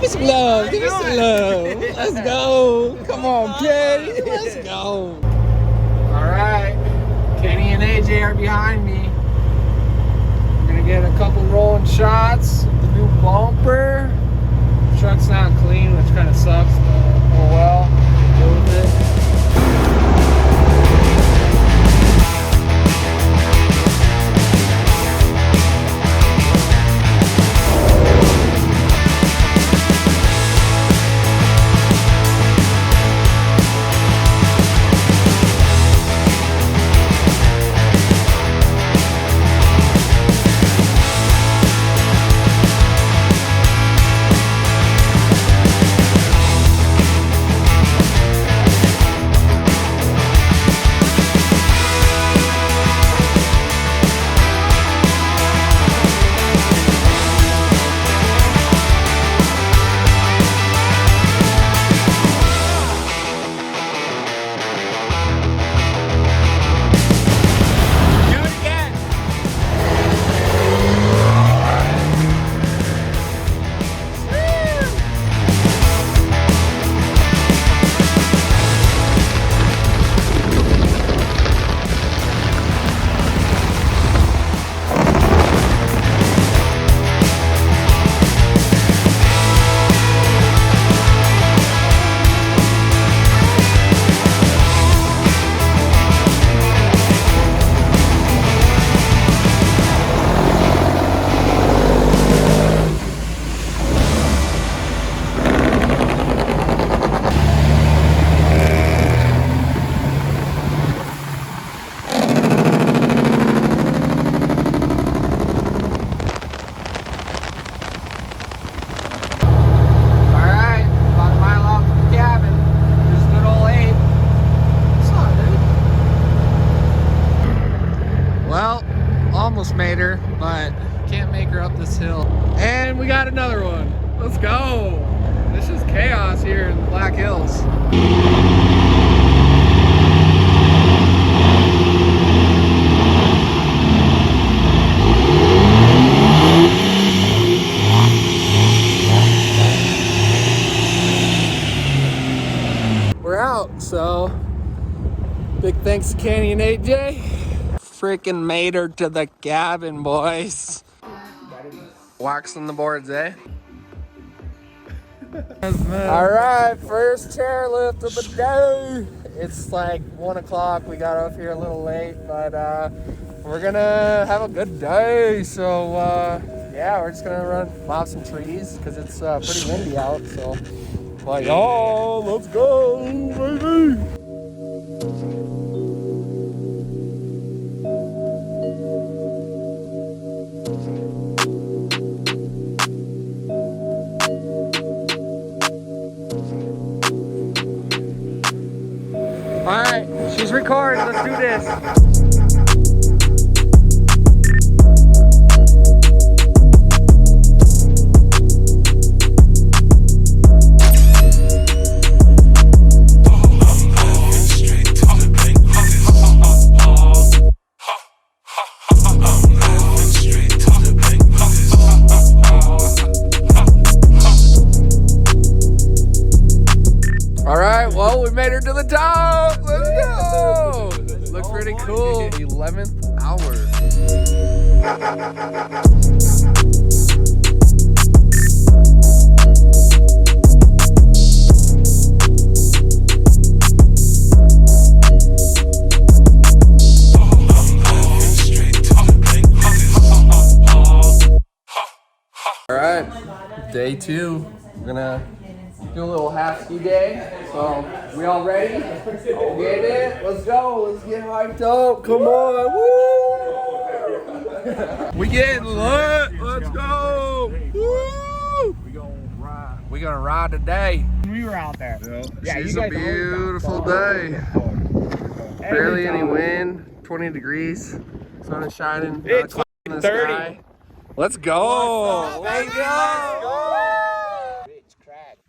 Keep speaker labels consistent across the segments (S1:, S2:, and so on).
S1: me some love. Give me some love. Let's go. Come on, Kenny. Let's go. All right. Kenny and AJ are behind me. We're gonna get a couple rolling shots of the new bumper. The truck's not clean, which kind of sucks, but oh well. Deal with it. Made her, but can't make her up this hill. And we got another one. Let's go. This is chaos here in the Black Hills. We're out, so big thanks to Kenny and AJ. Freaking made her to the cabin, boys. Waxing the boards, eh? All right, first chairlift of the day. It's like 1 o'clock. We got up here a little late, but we're gonna have a good day. So yeah, we're just gonna run plow some trees because it's pretty windy out. So, like, oh, let's go, baby. All right, she's recording. Let's do this. All right, well, we made her to the top. Let's go. Looks pretty cool. 11th hour. All right, day 2. We're gonna do a little half ski day. So, we all ready? Get it? Let's go. Let's get hyped up. Come on. Woo! We getting lit. Let's go. Woo! We gonna ride today.
S2: We were out there.
S1: Yeah, it's a beautiful day. Barely any wind. 20 degrees. Sun is shining.
S2: It's
S1: in the
S2: 30.
S1: sky. Let's go. Let's go.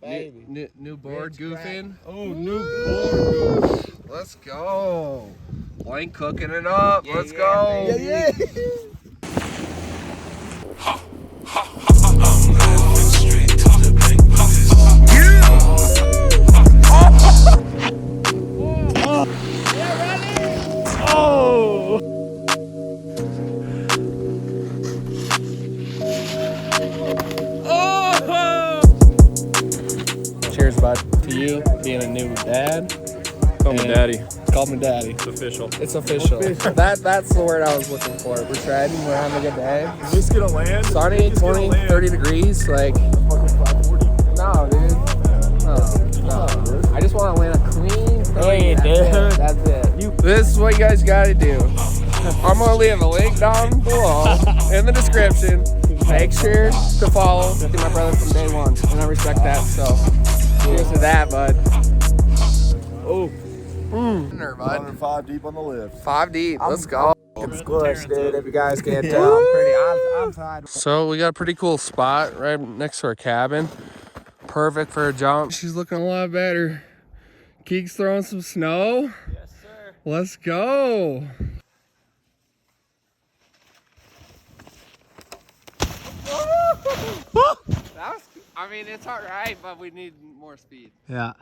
S2: Baby.
S1: New board goofing.
S2: Oh, new board.
S1: Let's go. Blank cooking it up.
S2: Yeah,
S1: Let's go.
S2: Yeah.
S3: I'm laughing straight to the bank.
S1: a new dad.
S2: Call me daddy.
S1: Call me daddy.
S2: It's official.
S1: It's official. That's the word I was looking for. We're treading. We're having a good day.
S2: Is this gonna land?
S1: Sunny, 20, 30 degrees. Like,
S2: Fucking 540.
S1: no, dude. No. I just want to land a clean 30.
S2: Hey, dude.
S1: That's it. This is what you guys got to do. I'm going to leave a link down below in the description. Make sure to follow my brother from day one. And I respect that. So, cheers to that, bud.
S2: Oh.
S1: There, bud.
S3: 5 deep on the lift.
S1: 5 deep. Let's go.
S2: It's
S1: Squish, dude, if you guys can't
S2: Yeah,
S1: tell.
S2: I'm tired.
S1: So we got a pretty cool spot right next to our cabin. Perfect for a jump. She's looking a lot better. Keek's throwing some snow.
S2: Yes, sir.
S1: Let's go. I mean, it's all right, but we need more speed.
S2: Yeah.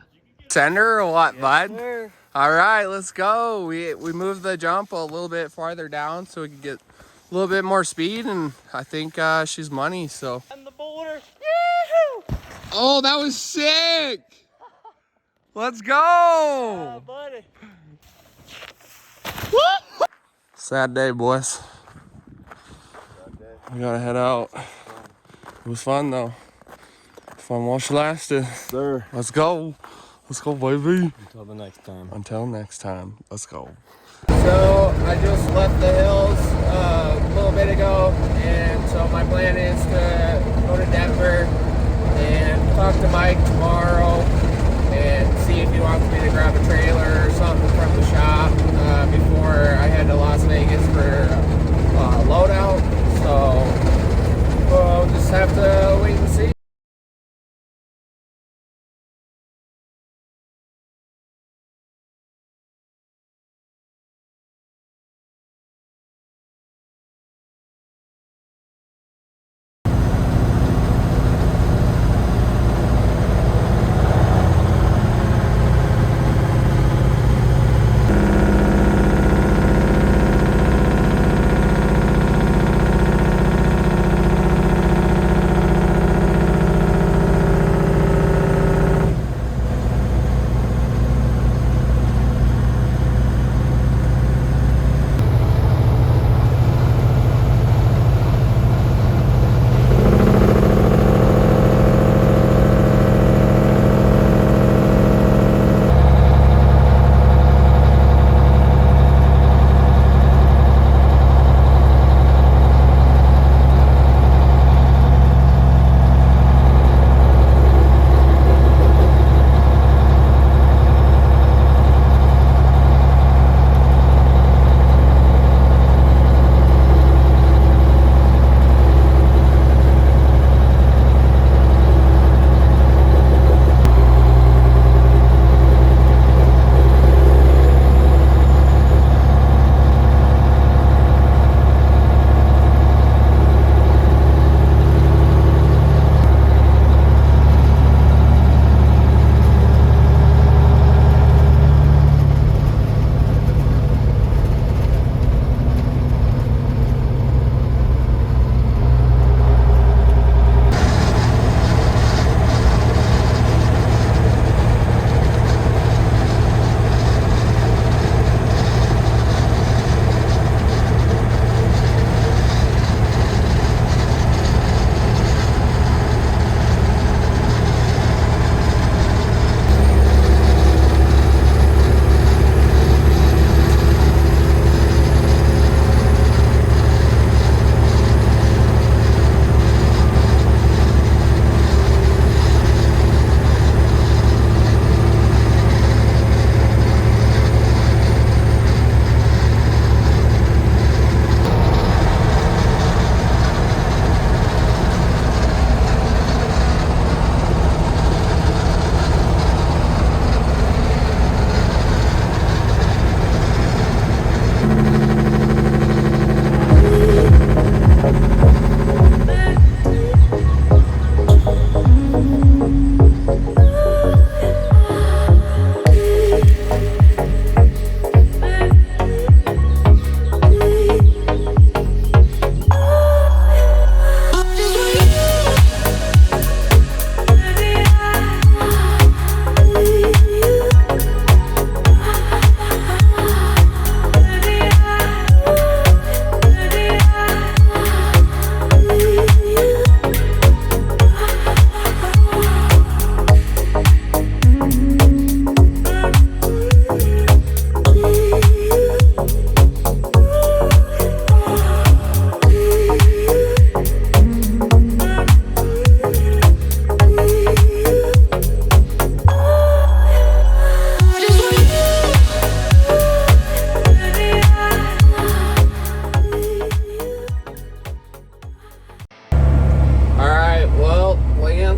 S1: Sender or what, bud?
S2: Sir.
S1: All right, let's go. We moved the jump a little bit farther down so we could get a little bit more speed, and I think she's money, so.
S2: And the boulder.
S1: Oh, that was sick. Let's go.
S2: Buddy.
S1: Sad day, boys. We gotta head out. It was fun, though. Fun while she lasted.
S3: Sir.
S1: Let's go. Let's go, baby.
S2: Until the next time.
S1: Until next time. Let's go. So I just left the hills a little bit ago, and so my plan is to go to Denver and talk to Mike tomorrow and see if he wants me to grab a trailer or something from the shop before I head to Las Vegas for loadout. So we'll just have to wait and see.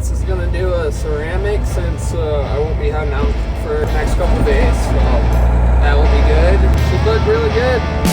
S3: Lance is gonna do a ceramic since I won't be heading out for the next couple days, so that will be good. Should look really good.